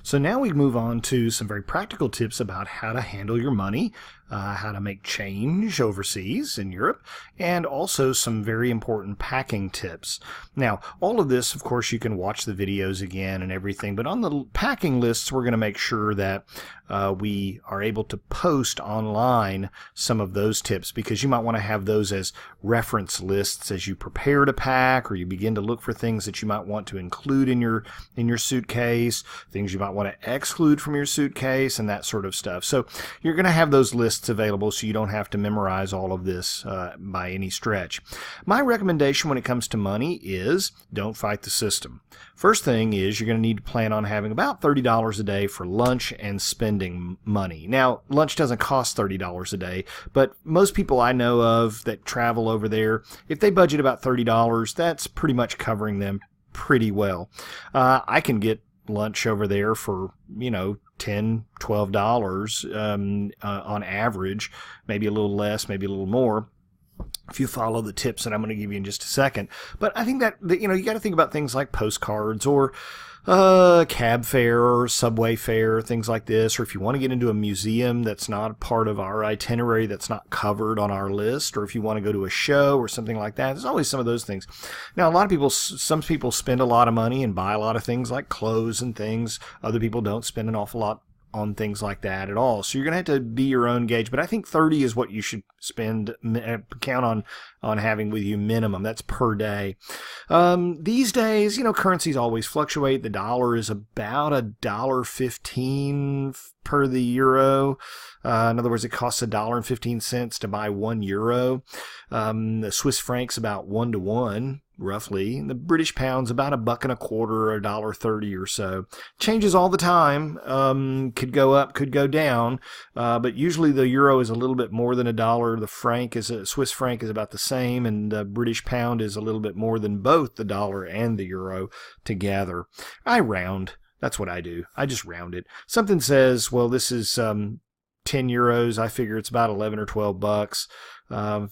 So now we move on to some very practical tips about how to handle your money, how to make change overseas in Europe, and also some very important packing tips. Now, all of this, of course, you can watch the videos again and everything, but on the packing lists, we're going to make sure that we are able to post online some of those tips, because you might want to have those as reference lists as you prepare to pack, or you begin to look for things that you might want to include in your suitcase, things you might want to exclude from your suitcase, and that sort of stuff. So you're going to have those lists available, so you don't have to memorize all of this by any stretch. My recommendation when it comes to money is don't fight the system. First thing is you're going to need to plan on having about $30 a day for lunch and spending money. Now, lunch doesn't cost $30 a day, but most people I know of that travel over there, if they budget about $30, that's pretty much covering them pretty well. I can get lunch over there for, $10, $12 on average, maybe a little less, maybe a little more, if you follow the tips that I'm going to give you in just a second. But I think that you got to think about things like postcards or cab fare or subway fare, things like this. Or if you want to get into a museum that's not part of our itinerary, that's not covered on our list, or if you want to go to a show or something like that, there's always some of those things. Now, some people spend a lot of money and buy a lot of things like clothes and things. Other people don't spend an awful lot on things like that at all. So you're going to have to be your own gauge, but I think 30 is what you should spend, count on having with you minimum. That's per day. These days, currencies always fluctuate. The dollar is about $1.15 per the euro. In other words, it costs $1.15 to buy 1 euro. The Swiss franc's about 1 to 1. Roughly. The British pound's about $1.25, $1.30 or so. Changes all the time. Could go up, could go down. But usually the euro is a little bit more than $1. The Swiss franc is about the same, and the British pound is a little bit more than both the dollar and the euro together. I round. That's what I do. I just round it. Something says, well, this is 10 euros. I figure it's about 11 or 12 bucks.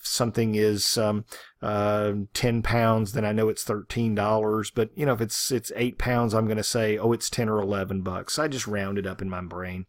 Something is 10 pounds, then I know it's $13. But if it's 8 pounds, I'm going to say, oh, it's 10 or 11 bucks. I just round it up in my brain.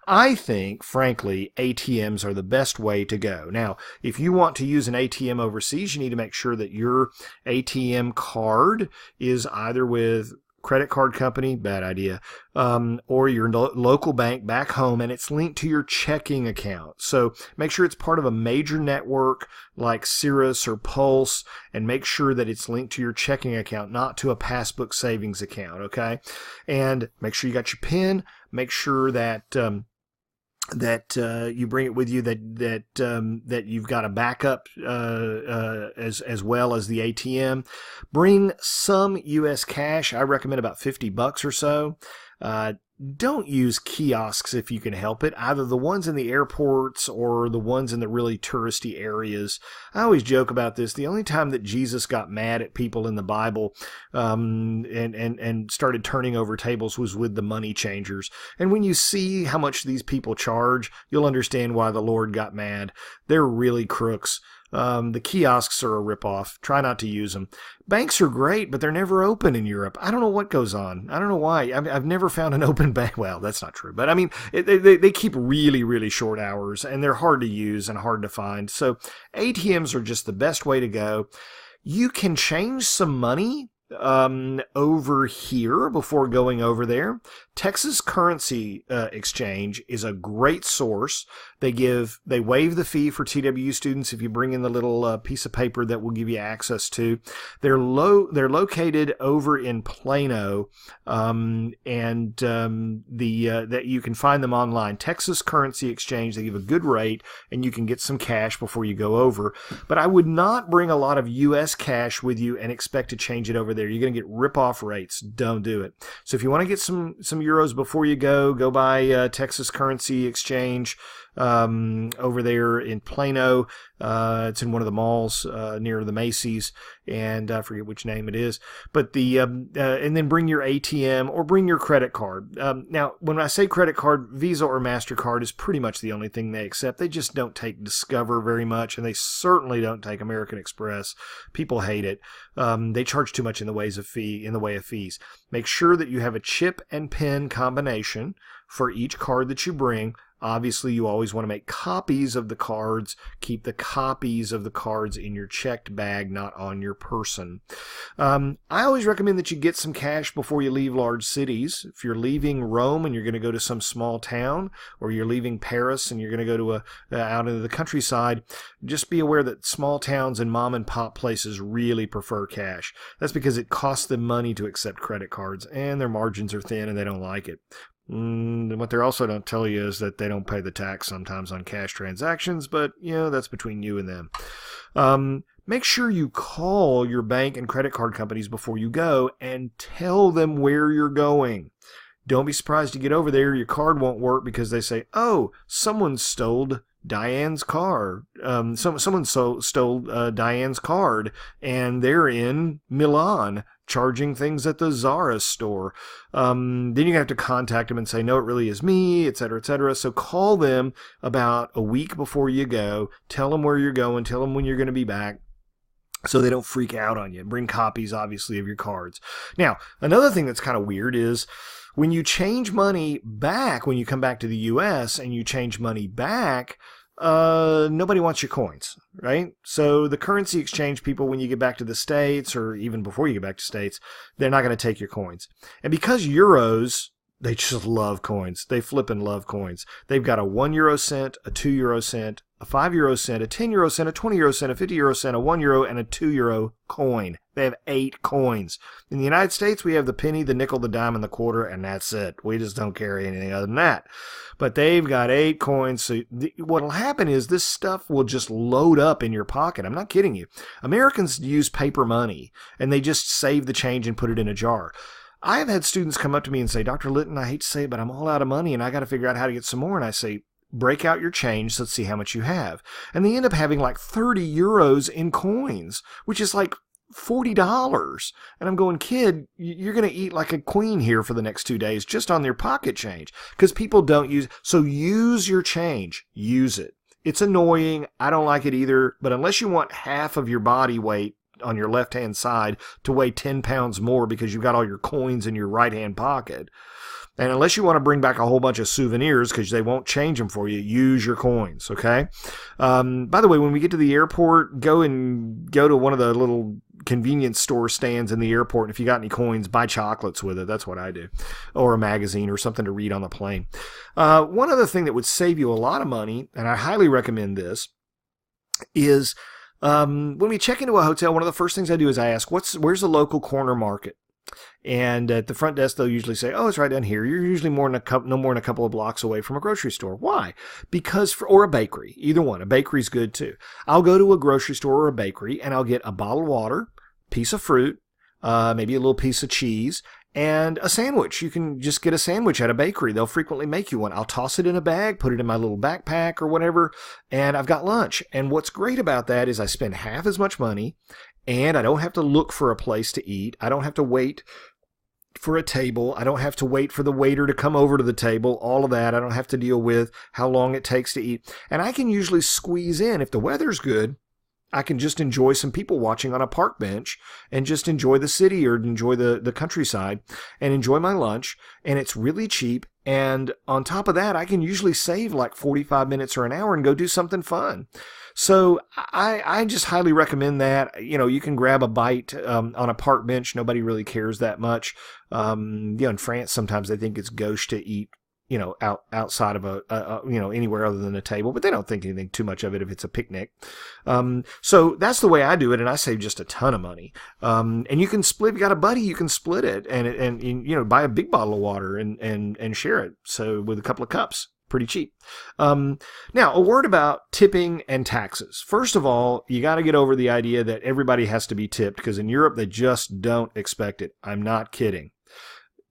I think, frankly, ATMs are the best way to go. Now, if you want to use an ATM overseas, you need to make sure that your ATM card is either with credit card company, bad idea, or your local bank back home, and it's linked to your checking account. So make sure it's part of a major network like Cirrus or Pulse, and make sure that it's linked to your checking account, not to a passbook savings account, okay? And make sure you got your PIN. Make sure that you bring it with you, that you've got a backup as well as the ATM. Bring some U.S. cash. I recommend about $50 or so. Don't use kiosks if you can help it, either the ones in the airports or the ones in the really touristy areas. I always joke about this. The only time that Jesus got mad at people in the Bible and started turning over tables was with the money changers. And when you see how much these people charge, you'll understand why the Lord got mad. They're really crooks. The kiosks are a ripoff. Try not to use them. Banks are great, but they're never open in Europe. I don't know what goes on. I don't know why. I've never found an open bank. Well, that's not true. But I mean, they keep really, really short hours, and they're hard to use and hard to find. So ATMs are just the best way to go. You can change some money over here before going over there. Texas Currency Exchange is a great source. They waive the fee for TWU students if you bring in the little piece of paper that will give you access to. They're located over in Plano, that you can find them online. Texas Currency Exchange. They give a good rate, and you can get some cash before you go over. But I would not bring a lot of U.S. cash with you and expect to change it over there. You're going to get rip-off rates. Don't do it. So if you want to get some euros before you go by Texas Currency Exchange over there in Plano. It's in one of the malls near the Macy's, and I forget which name it is, but and then bring your ATM or bring your credit card. Now, when I say credit card, Visa or MasterCard is pretty much the only thing they accept. They just don't take Discover very much, and they certainly don't take American Express. People hate it. They charge too much in the way of fees. Make sure that you have a chip and PIN combination for each card that you bring. Obviously, you always want to make copies of the cards. Keep the copies of the cards in your checked bag, not on your person. I always recommend that you get some cash before you leave large cities. If you're leaving Rome and you're going to go to some small town, or you're leaving Paris and you're going to go to out into the countryside, just be aware that small towns and mom and pop places really prefer cash. That's because it costs them money to accept credit cards, and their margins are thin and they don't like it. What they also don't tell you is that they don't pay the tax sometimes on cash transactions, but, that's between you and them. Make sure you call your bank and credit card companies before you go and tell them where you're going. Don't be surprised to get over there, your card won't work because they say, oh, someone stole Diane's car. Someone stole Diane's card, and they're in Milan charging things at the Zara store. Then you have to contact them and say, no, it really is me, etc., etc. So call them about a week before you go. Tell them where you're going. Tell them when you're going to be back, so they don't freak out on you. Bring copies, obviously, of your cards. Now, another thing that's kind of weird is when you change money back, when you come back to the U.S. and you change money back, nobody wants your coins, right? So the currency exchange people, when you get back to the States, or even before you get back to States, they're not going to take your coins. And because euros, they just love coins. They flippin' love coins. They've got a 1 euro cent, a 2 euro cent, a 5 euro cent, a 10 euro cent, a 20 euro cent, a 50 euro cent, a 1 euro, and a 2 euro coin. They have 8 coins. In the United States, we have the penny, the nickel, the dime, and the quarter, and that's it. We just don't carry anything other than that. But they've got 8 coins. So what'll happen is this stuff will just load up in your pocket. I'm not kidding you. Americans use paper money, and they just save the change and put it in a jar. I have had students come up to me and say, Dr. Litton, I hate to say it, but I'm all out of money, and I got to figure out how to get some more. And I say, break out your change. Let's see how much you have. And they end up having like 30 euros in coins, which is like $40. And I'm going, kid, you're going to eat like a queen here for the next 2 days just on their pocket change, because people don't use. So use your change. Use it. It's annoying. I don't like it either. But unless you want half of your body weight on your left-hand side to weigh 10 pounds more because you've got all your coins in your right-hand pocket, and unless you want to bring back a whole bunch of souvenirs because they won't change them for you, use your coins, okay? By the way, when we get to the airport, go to one of the little convenience store stands in the airport, and if you got any coins, buy chocolates with it. That's what I do. Or a magazine or something to read on the plane. One other thing that would save you a lot of money, and I highly recommend this, is when we check into a hotel, one of the first things I do is I ask, where's the local corner market? And at the front desk, they'll usually say, oh, it's right down here. You're usually no more than a couple of blocks away from a grocery store. Why? Because, or a bakery, either one. A bakery's good too. I'll go to a grocery store or a bakery and I'll get a bottle of water, piece of fruit, maybe a little piece of cheese, and a sandwich. You can just get a sandwich at a bakery. They'll frequently make you one. I'll toss it in a bag, put it in my little backpack or whatever, and I've got lunch. And what's great about that is I spend half as much money, and I don't have to look for a place to eat. I don't have to wait for a table. I don't have to wait for the waiter to come over to the table. All of that. I don't have to deal with how long it takes to eat. And I can usually squeeze in. If the weather's good, I can just enjoy some people watching on a park bench and just enjoy the city or enjoy the countryside and enjoy my lunch. And it's really cheap. And on top of that, I can usually save like 45 minutes or an hour and go do something fun. So I just highly recommend that. You know, you can grab a bite on a park bench. Nobody really cares that much. In France, sometimes they think it's gauche to eat, outside of anywhere other than a table, but they don't think anything too much of it if it's a picnic. So that's the way I do it, and I save just a ton of money. And you can split. If you got a buddy, you can split it, and buy a big bottle of water and share it. So with a couple of cups. Pretty cheap. Now, a word about tipping and taxes. First of all, you got to get over the idea that everybody has to be tipped, because in Europe, they just don't expect it. I'm not kidding.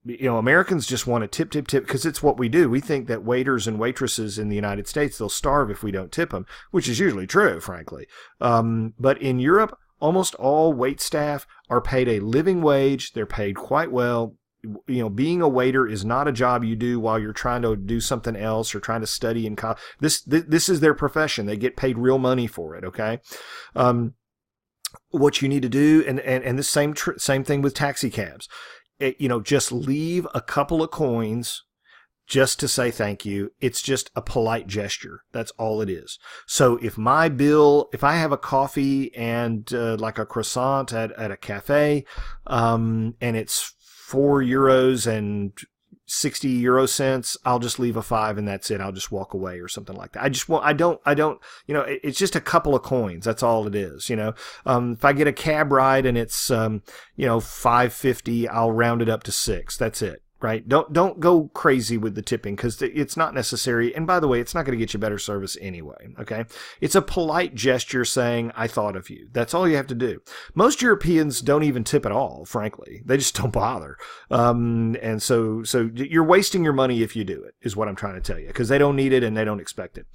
Americans just want to tip because it's what we do. We think that waiters and waitresses in the United States, they'll starve if we don't tip them, which is usually true, frankly. But in Europe, almost all wait staff are paid a living wage. They're paid quite well. Being a waiter is not a job you do while you're trying to do something else or trying to study in college. This is their profession. They get paid real money for it. Okay. What you need to do, and the same thing with taxi cabs, just leave a couple of coins just to say thank you. It's just a polite gesture. That's all it is. So if I have a coffee and like a croissant at a cafe, and it's €4 and 60 euro cents, I'll just leave a 5 and that's it. I'll just walk away or something like that. I don't, it's just a couple of coins. That's all it is. If I get a cab ride and it's, $5.50, I'll round it up to 6. That's it. Right? Don't go crazy with the tipping because it's not necessary. And by the way, it's not going to get you better service anyway. Okay? It's a polite gesture saying, I thought of you. That's all you have to do. Most Europeans don't even tip at all, frankly. They just don't bother. And so you're wasting your money if you do it, is what I'm trying to tell you, because they don't need it and they don't expect it.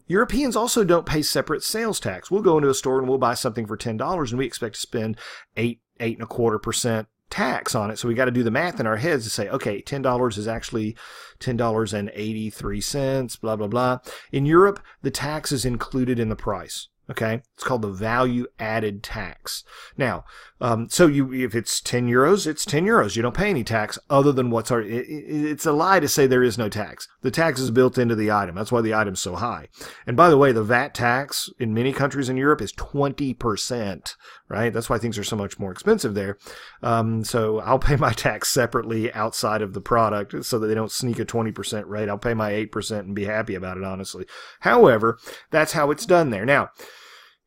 Europeans also don't pay separate sales tax. We'll go into a store and we'll buy something for $10 and we expect to spend 8.25% tax on it. So we got to do the math in our heads to say, okay, $10 is actually $10.83, blah, blah, blah. In Europe, the tax is included in the price. Okay. It's called the value added tax. Now, if it's €10, it's €10. You don't pay any tax other than it's a lie to say there is no tax. The tax is built into the item. That's why the item's so high. And by the way, the VAT tax in many countries in Europe is 20%, right? That's why things are so much more expensive there. So I'll pay my tax separately outside of the product so that they don't sneak a 20% rate. I'll pay my 8% and be happy about it, honestly. However, that's how it's done there. Now,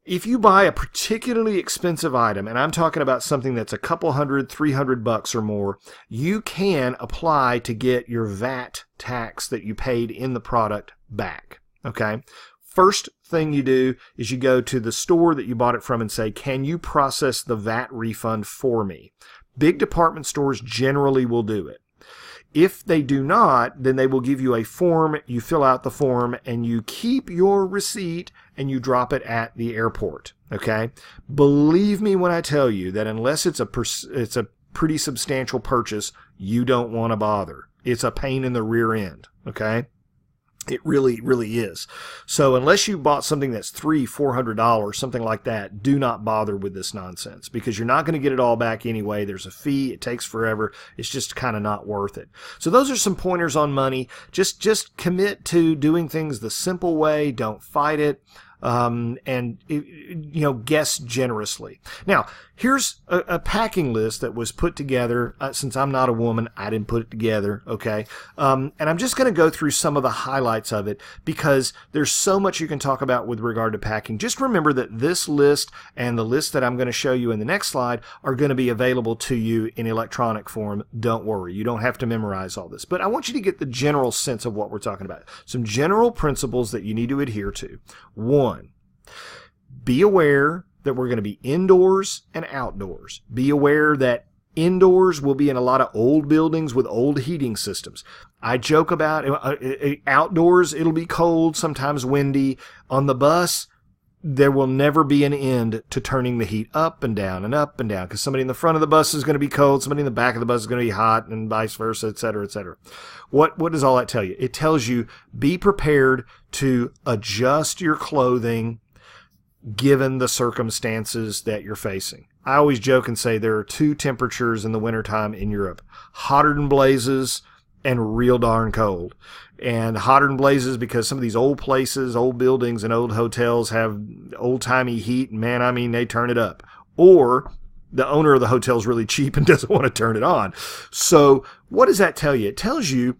if you buy a particularly expensive item, and I'm talking about something that's a couple $100, $300 or more, you can apply to get your VAT tax that you paid in the product back. Okay? First thing you do is you go to the store that you bought it from and say, can you process the VAT refund for me? Big department stores generally will do it. If they do not, then they will give you a form. You fill out the form and you keep your receipt and you drop it at the airport. Okay? Believe me when I tell you that unless it's a pretty substantial purchase, you don't want to bother. It's a pain in the rear end. Okay? It really, really is. So unless you bought something that's $300, $400, something like that, do not bother with this nonsense because you're not going to get it all back anyway. There's a fee. It takes forever. It's just kind of not worth it. So those are some pointers on money. Just commit to doing things the simple way. Don't fight it. And guess generously. Now, here's a packing list that was put together. Since I'm not a woman, I didn't put it together. Okay. And I'm just going to go through some of the highlights of it because there's so much you can talk about with regard to packing. Just remember that this list and the list that I'm going to show you in the next slide are going to be available to you in electronic form. Don't worry. You don't have to memorize all this, but I want you to get the general sense of what we're talking about. Some general principles that you need to adhere to. 1, be aware that we're going to be indoors and outdoors. Be aware that indoors will be in a lot of old buildings with old heating systems. I joke about outdoors, it'll be cold, sometimes windy. On the bus, there will never be an end to turning the heat up and down because somebody in the front of the bus is going to be cold, somebody in the back of the bus is going to be hot, and vice versa, et cetera, et cetera. What does all that tell you? It tells you be prepared to adjust your clothing given the circumstances that you're facing. I always joke and say there are 2 temperatures in the wintertime in Europe. Hotter than blazes and real darn cold. And hotter than blazes because some of these old places, old buildings, and old hotels have old-timey heat, and man, I mean, they turn it up. Or the owner of the hotel is really cheap and doesn't want to turn it on. So what does that tell you? It tells you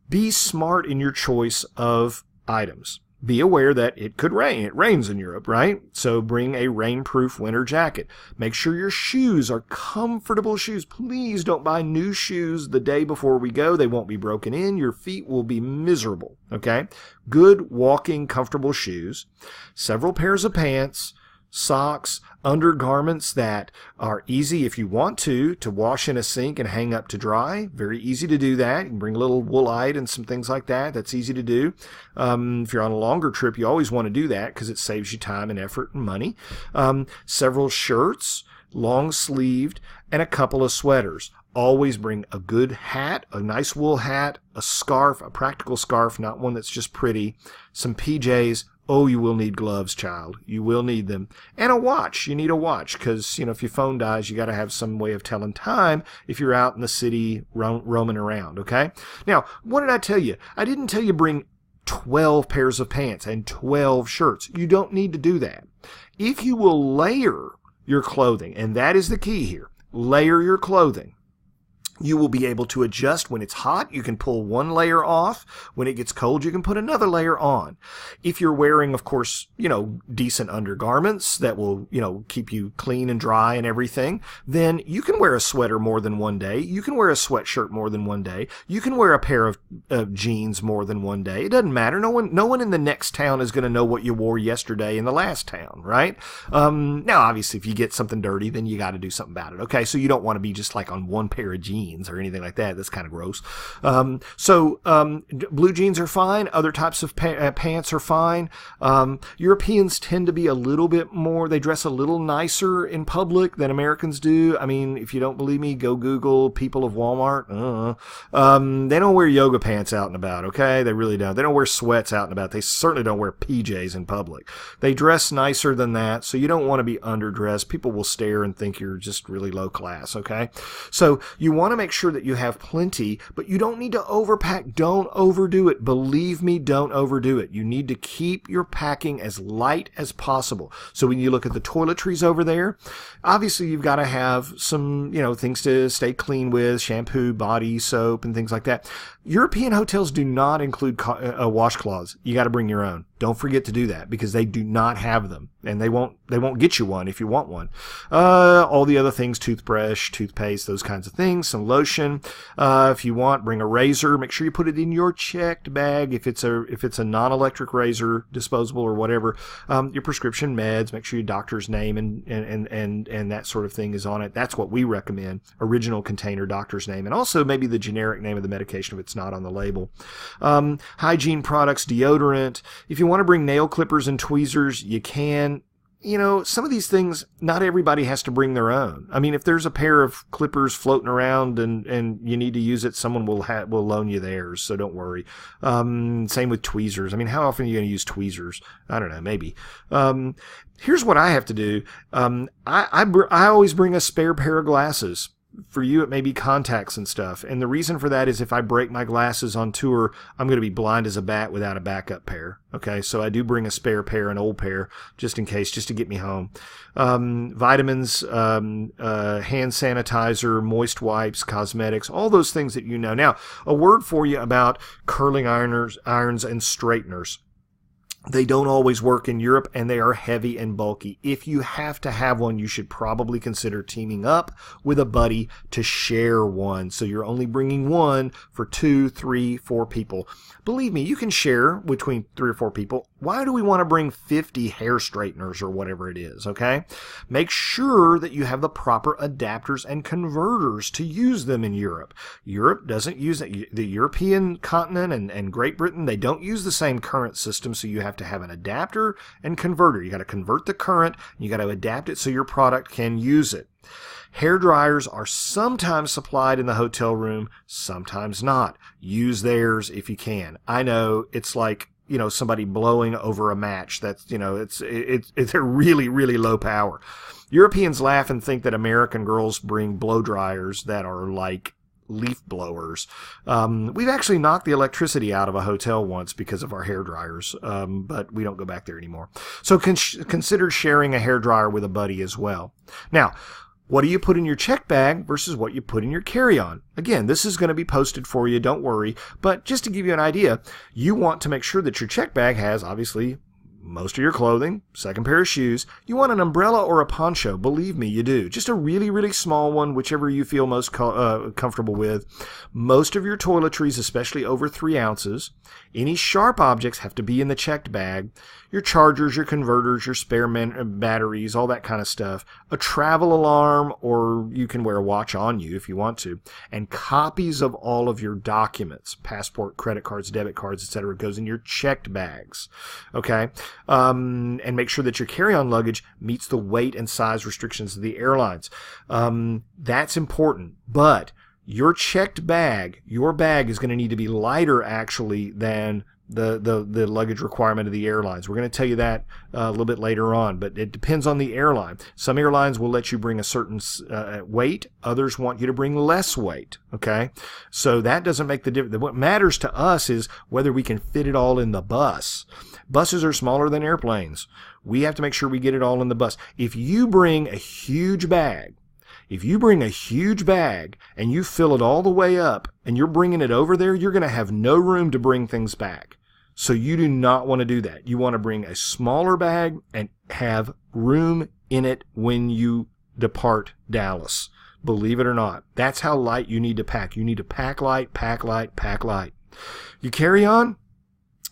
be smart in your choice of items. Be aware that it could rain. It rains in Europe, right? So bring a rainproof winter jacket. Make sure your shoes are comfortable shoes. Please don't buy new shoes the day before we go. They won't be broken in. Your feet will be miserable, okay? Good walking, comfortable shoes. Several pairs of pants. socks, undergarments that are easy if you want to wash in a sink and hang up to dry. Very easy to do that. You can bring a little woolite and some things like that. That's easy to do. If you're on a longer trip, you always want to do that because it saves you time and effort and money. Several shirts, long sleeved, and a couple of sweaters. Always bring a good hat, a nice wool hat, a scarf, a practical scarf, not one that's just pretty, some PJs. Oh, you will need gloves, child. You will need them. And a watch. You need a watch because, if your phone dies, you got to have some way of telling time if you're out in the city roaming around, okay? Now, what did I tell you? I didn't tell you bring 12 pairs of pants and 12 shirts. You don't need to do that. If you will layer your clothing, and that is the key here, layer your clothing. You will be able to adjust. When it's hot, you can pull one layer off. When it gets cold, you can put another layer on. If you're wearing, of course, decent undergarments that will, keep you clean and dry and everything, then you can wear a sweater more than one day. You can wear a sweatshirt more than one day. You can wear a pair of jeans more than one day. It doesn't matter. No one in the next town is going to know what you wore yesterday in the last town, right? Now, obviously, if you get something dirty, then you got to do something about it, okay? So you don't want to be just like on one pair of jeans or anything like that. That's kind of gross. Blue jeans are fine. Other types of pants are fine. Europeans tend to be a little bit more, they dress a little nicer in public than Americans do. I mean, if you don't believe me, go Google people of Walmart. They don't wear yoga pants out and about, okay? They really don't. They don't wear sweats out and about. They certainly don't wear PJs in public. They dress nicer than that, so you don't want to be underdressed. People will stare and think you're just really low class, okay? So you want to make sure that you have plenty, but you don't need to overpack. Don't overdo it. Believe me, don't overdo it. You need to keep your packing as light as possible. So when you look at the toiletries over there, obviously you've got to have some, things to stay clean with, shampoo, body soap, and things like that. European hotels do not include washcloths. You got to bring your own. Don't forget to do that because they do not have them, and they won't get you one if you want one. All the other things, toothbrush, toothpaste, those kinds of things, some lotion. If you want, bring a razor. Make sure you put it in your checked bag. If it's a non-electric razor, disposable or whatever, your prescription meds. Make sure your doctor's name and that sort of thing is on it. That's what we recommend. Original container, doctor's name, and also maybe the generic name of the medication if it's not on the label. Hygiene products, deodorant. If you want to bring nail clippers and tweezers, you can. Some of these things, not everybody has to bring their own. I mean, if there's a pair of clippers floating around and you need to use it, someone will loan you theirs, so don't worry. Same with tweezers. I mean, how often are you going to use tweezers? I don't know, maybe. Here's what I have to do. I always bring a spare pair of glasses. For you, it may be contacts and stuff. And the reason for that is if I break my glasses on tour, I'm going to be blind as a bat without a backup pair. Okay, so I do bring a spare pair, an old pair, just in case, just to get me home. Vitamins, hand sanitizer, moist wipes, cosmetics, all those things that you know. Now, a word for you about curling irons and straighteners. They don't always work in Europe, and they are heavy and bulky. If you have to have one, you should probably consider teaming up with a buddy to share one. So you're only bringing one for 2, 3, 4 people. Believe me, you can share between 3 or 4 people. Why do we want to bring 50 hair straighteners or whatever it is, okay? Make sure that you have the proper adapters and converters to use them in Europe. Europe doesn't use it. The European continent and Great Britain, they don't use the same current system, so you have to have an adapter and converter. You got to convert the current, and you got to adapt it so your product can use it. Hair dryers are sometimes supplied in the hotel room, sometimes not. Use theirs if you can. I know it's like, somebody blowing over a match. That's, they're really, really low power. Europeans laugh and think that American girls bring blow dryers that are like leaf blowers. We've actually knocked the electricity out of a hotel once because of our hair dryers, but we don't go back there anymore. So consider sharing a hair dryer with a buddy as well. Now, what do you put in your check bag versus what you put in your carry-on? Again, this is going to be posted for you, don't worry. But just to give you an idea, you want to make sure that your check bag has, obviously, most of your clothing, second pair of shoes. You want an umbrella or a poncho. Believe me, you do. Just a really, really small one, whichever you feel most comfortable with. Most of your toiletries, especially over 3 ounces. Any sharp objects have to be in the checked bag. Your chargers, your converters, your spare batteries, all that kind of stuff. A travel alarm, or you can wear a watch on you if you want to. And copies of all of your documents, passport, credit cards, debit cards, etc., goes in your checked bags. Okay? And make sure that your carry-on luggage meets the weight and size restrictions of the airlines. That's important. But your checked bag, your bag is going to need to be lighter actually than the luggage requirement of the airlines. We're going to tell you that a little bit later on, but it depends on the airline. Some airlines will let you bring a certain weight. Others want you to bring less weight. Okay, so that doesn't make the difference. What matters to us is whether we can fit it all in the bus. Buses are smaller than airplanes. We have to make sure we get it all in the bus. If you bring a huge bag, and you fill it all the way up and you're bringing it over there, you're going to have no room to bring things back. So you do not want to do that. You want to bring a smaller bag and have room in it when you depart Dallas. Believe it or not. That's how light you need to pack. You need to pack light, pack light, pack light. You carry on.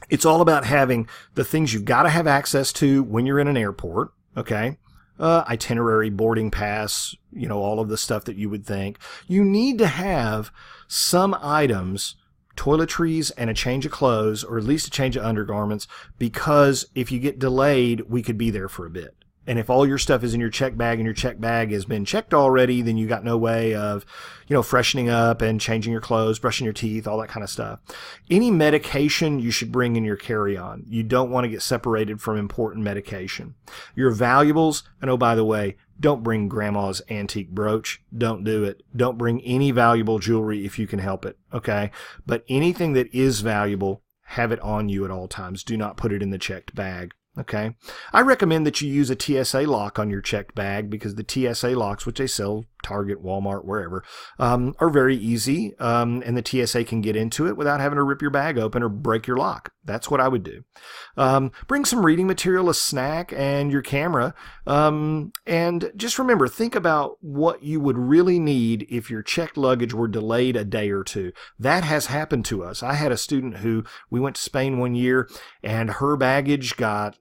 It's all about having the things you've got to have access to when you're in an airport. Okay. Itinerary, boarding pass, all of the stuff that you would think. You need to have some items, toiletries and a change of clothes, or at least a change of undergarments, because if you get delayed, we could be there for a bit. And if all your stuff is in your check bag and your check bag has been checked already, then you got no way of, freshening up and changing your clothes, brushing your teeth, all that kind of stuff. Any medication you should bring in your carry-on. You don't want to get separated from important medication. Your valuables, and oh, by the way, don't bring grandma's antique brooch. Don't do it. Don't bring any valuable jewelry if you can help it, okay? But anything that is valuable, have it on you at all times. Do not put it in the checked bag. Okay, I recommend that you use a TSA lock on your checked bag, because the TSA locks, which they sell Target, Walmart, wherever, are very easy, and the TSA can get into it without having to rip your bag open or break your lock. That's what I would do. Bring some reading material, a snack, and your camera, and just remember, think about what you would really need if your checked luggage were delayed a day or two. That has happened to us. I had a student who, we went to Spain one year, and her baggage got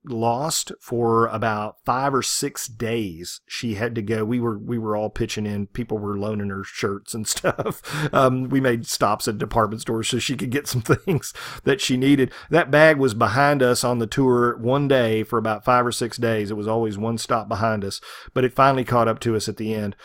lost for about 5 or 6 days. She had to go. We were all pitching in. People were loaning her shirts and stuff. We made stops at department stores so she could get some things that she needed. That bag was behind us on the tour one day for about 5 or 6 days. It was always one stop behind us, but it finally caught up to us at the end.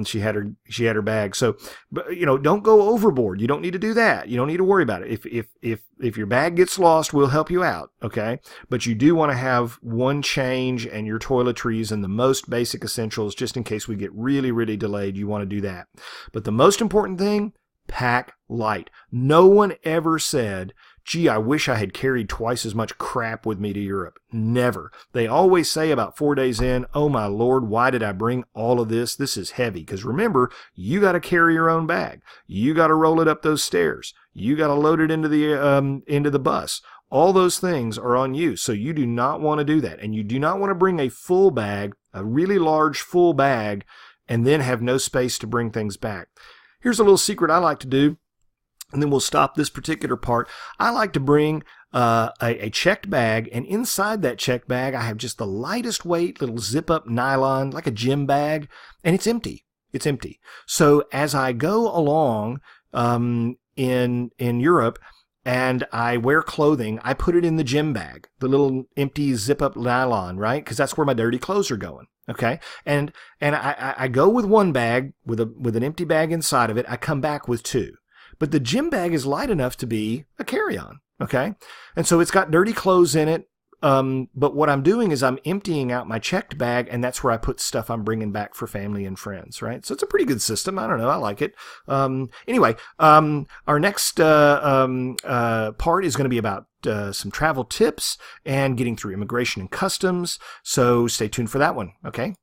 She had her bag. So, don't go overboard. You don't need to do that. You don't need to worry about it. If your bag gets lost, we'll help you out. Okay. But you do want to have one change and your toiletries and the most basic essentials, just in case we get really, really delayed. You want to do that. But the most important thing, pack light. No one ever said, gee, I wish I had carried twice as much crap with me to Europe. Never. They always say about 4 days in, oh my Lord, why did I bring all of this? This is heavy. Because remember, you got to carry your own bag. You got to roll it up those stairs. You got to load it into the bus. All those things are on you. So you do not want to do that. And you do not want to bring a full bag, a really large full bag, and then have no space to bring things back. Here's a little secret I like to do, and then we'll stop this particular part. I like to bring a checked bag, and inside that checked bag, I have just the lightest weight little zip-up nylon, like a gym bag, and it's empty. It's empty. So as I go along in Europe, and I wear clothing, I put it in the gym bag, the little empty zip-up nylon, right? Because that's where my dirty clothes are going. Okay, and I go with one bag with an empty bag inside of it. I come back with 2, but the gym bag is light enough to be a carry-on. Okay, and so it's got dirty clothes in it. But what I'm doing is I'm emptying out my checked bag, and that's where I put stuff I'm bringing back for family and friends, right? So it's a pretty good system. I don't know. I like it. Anyway, our next part is going to be about some travel tips and getting through immigration and customs. So stay tuned for that one. Okay.